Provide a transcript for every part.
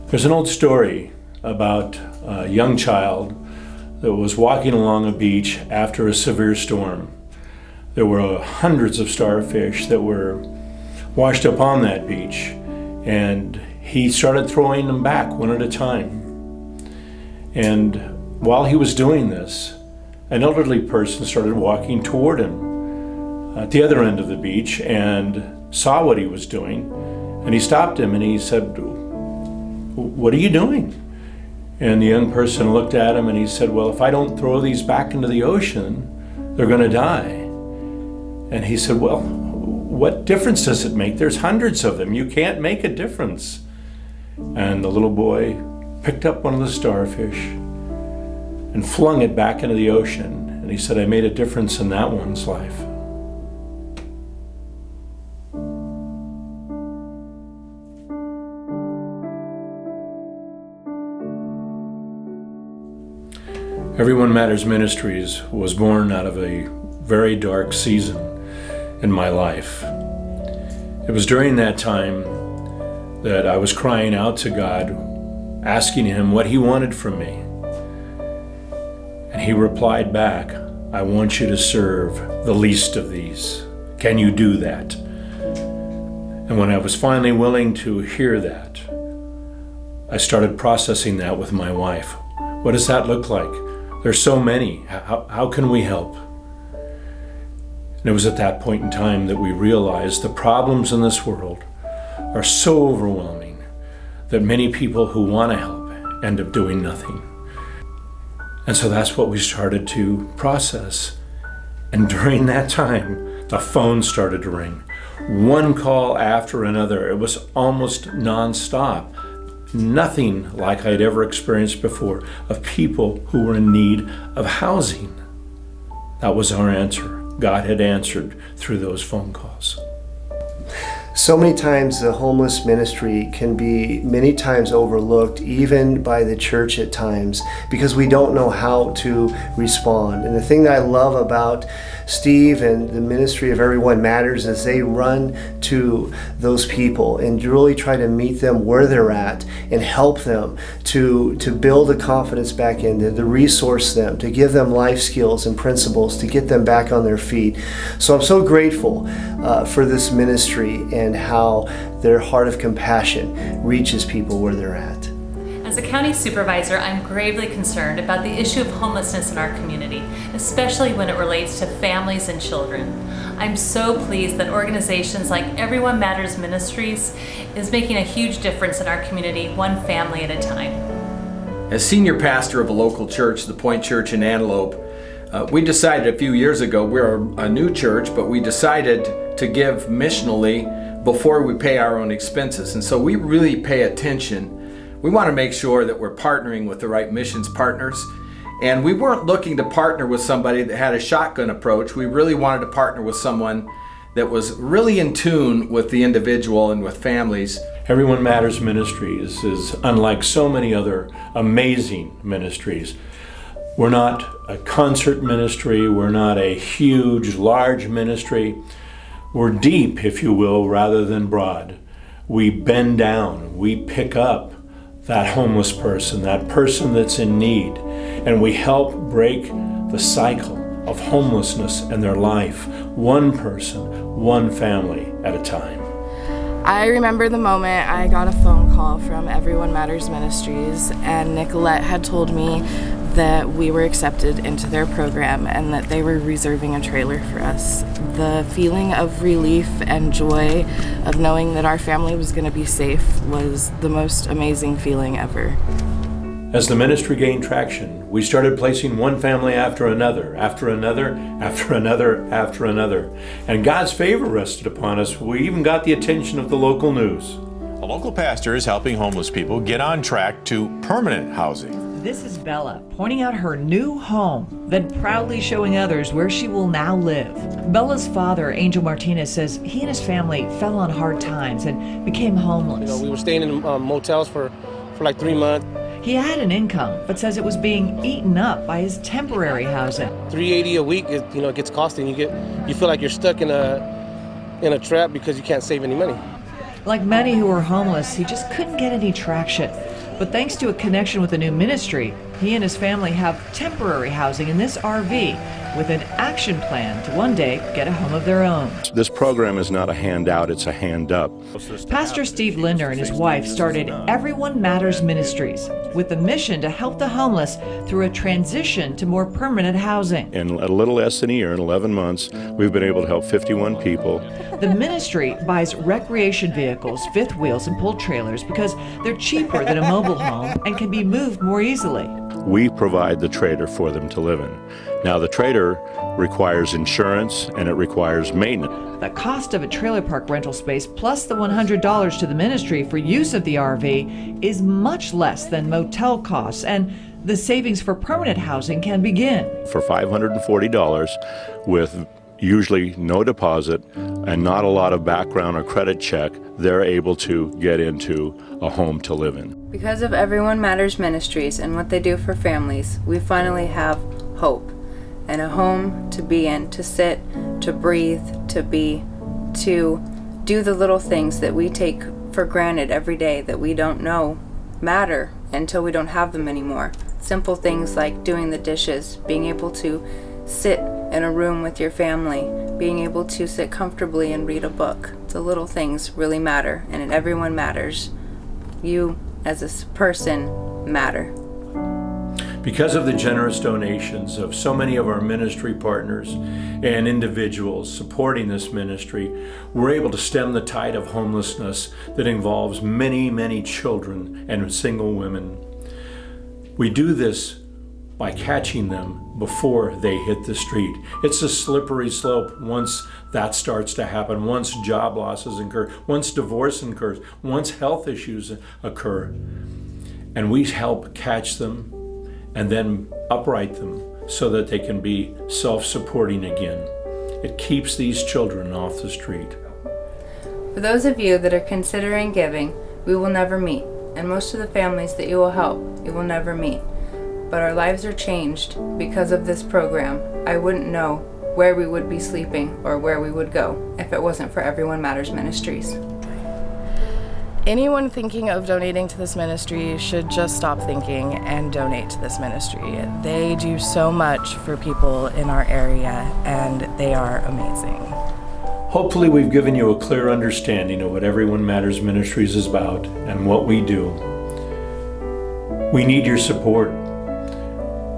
There's an old story about a young child that was walking along a beach after a severe storm. There were hundreds of starfish that were washed up on that beach, and he started throwing them back one at a time. And while he was doing this, an elderly person started walking toward him at the other end of the beach and saw what he was doing, and he stopped him and he said, "What are you doing?" And the young person looked at him and he said, "Well, if I don't throw these back into the ocean, they're going to die." And he said, "Well, what difference does it make? There's hundreds of them. You can't make a difference." And the little boy picked up one of the starfish and flung it back into the ocean. And he said, "I made a difference in that one's life." Everyone Matters Ministries was born out of a very dark season in my life. It was during that time that I was crying out to God, asking Him what He wanted from me. And He replied back, "I want you to serve the least of these. Can you do that?" And when I was finally willing to hear that, I started processing that with my wife. What does that look like? There's so many. How can we help? And it was at that point in time that we realized the problems in this world are so overwhelming that many people who want to help end up doing nothing. And so that's what we started to process. And during that time, the phone started to ring. One call after another. It was almost nonstop. Nothing like I'd ever experienced before of people who were in need of housing. That was our answer. God had answered through those phone calls. So many times the homeless ministry can be many times overlooked, even by the church at times, because we don't know how to respond. And the thing that I love about Steve and the ministry of Everyone Matters is they run to those people and really try to meet them where they're at and help them to build the confidence back in, to resource them, to give them life skills and principles to get them back on their feet. So I'm so grateful for this ministry and how their heart of compassion reaches people where they're at. As a county supervisor, I'm gravely concerned about the issue of homelessness in our community, especially when it relates to families and children. I'm so pleased that organizations like Everyone Matters Ministries is making a huge difference in our community, one family at a time. As senior pastor of a local church, the Point Church in Antelope, we decided a few years ago, we're a new church, but we decided to give missionally before we pay our own expenses. And so we really pay attention. We want to make sure that we're partnering with the right missions partners. And we weren't looking to partner with somebody that had a shotgun approach. We really wanted to partner with someone that was really in tune with the individual and with families. Everyone Matters Ministries is unlike so many other amazing ministries. We're not a concert ministry. We're not a huge, large ministry. We're deep, if you will, rather than broad. We bend down. We pick up that homeless person, that person that's in need, and we help break the cycle of homelessness in their life, one person, one family at a time. I remember the moment I got a phone call from Everyone Matters Ministries, and Nicolette had told me that we were accepted into their program and that they were reserving a trailer for us. The feeling of relief and joy of knowing that our family was going to be safe was the most amazing feeling ever. As the ministry gained traction, we started placing one family after another, after another, after another, after another. And God's favor rested upon us. We even got the attention of the local news. A local pastor is helping homeless people get on track to permanent housing. This is Bella pointing out her new home, then proudly showing others where she will now live. Bella's father, Angel Martinez, says he and his family fell on hard times and became homeless. We were staying in motels for like 3 months. He had an income, but says it was being eaten up by his temporary housing. $380 a week, it gets costly. You feel like you're stuck in a trap because you can't save any money. Like many who were homeless, he just couldn't get any traction. But thanks to a connection with a new ministry, he and his family have temporary housing in this RV with an action plan to one day get a home of their own. This program is not a handout, it's a hand up. Pastor Steve Linder and his wife started Everyone Matters Ministries with the mission to help the homeless through a transition to more permanent housing. In a little less than a year, in 11 months, we've been able to help 51 people. The ministry buys recreation vehicles, fifth wheels, and pull trailers because they're cheaper than a mobile home and can be moved more easily. We provide the trailer for them to live in. Now, the trailer requires insurance and it requires maintenance. The cost of a trailer park rental space plus the $100 to the ministry for use of the RV is much less than motel costs, and the savings for permanent housing can begin. For $540 with usually no deposit and not a lot of background or credit check, they're able to get into a home to live in. Because of Everyone Matters Ministries and what they do for families, we finally have hope and a home to be in, to sit, to breathe, to be, to do the little things that we take for granted every day that we don't know matter until we don't have them anymore. Simple things like doing the dishes, being able to sit in a room with your family, being able to sit comfortably and read a book. The little things really matter, and in Everyone Matters, you as a person matter. Because of the generous donations of so many of our ministry partners and individuals supporting this ministry, we're able to stem the tide of homelessness that involves many, many children and single women. We do this by catching them before they hit the street. It's a slippery slope once that starts to happen, once job losses occur, once divorce occurs, once health issues occur. And we help catch them and then upright them so that they can be self-supporting again. It keeps these children off the street. For those of you that are considering giving, we will never meet, and most of the families that you will help, you will never meet. But our lives are changed because of this program. I wouldn't know where we would be sleeping or where we would go if it wasn't for Everyone Matters Ministries. Anyone thinking of donating to this ministry should just stop thinking and donate to this ministry. They do so much for people in our area, and they are amazing. Hopefully we've given you a clear understanding of what Everyone Matters Ministries is about and what we do. We need your support.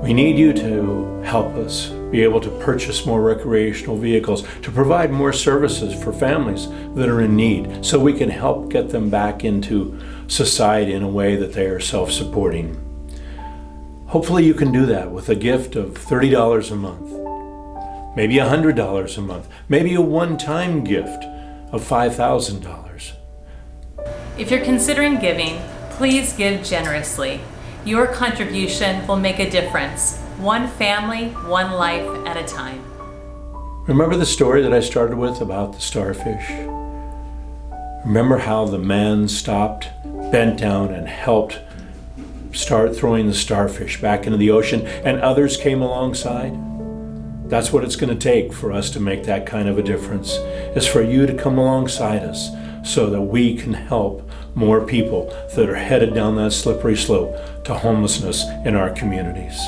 We need you to help us be able to purchase more recreational vehicles, to provide more services for families that are in need, so we can help get them back into society in a way that they are self-supporting. Hopefully you can do that with a gift of $30 a month, maybe $100 a month, maybe a one-time gift of $5,000. If you're considering giving, please give generously. Your contribution will make a difference. One family, one life at a time. Remember the story that I started with about the starfish? Remember how the man stopped, bent down, and helped start throwing the starfish back into the ocean, and others came alongside? That's what it's going to take for us to make that kind of a difference, is for you to come alongside us so that we can help more people that are headed down that slippery slope to homelessness in our communities.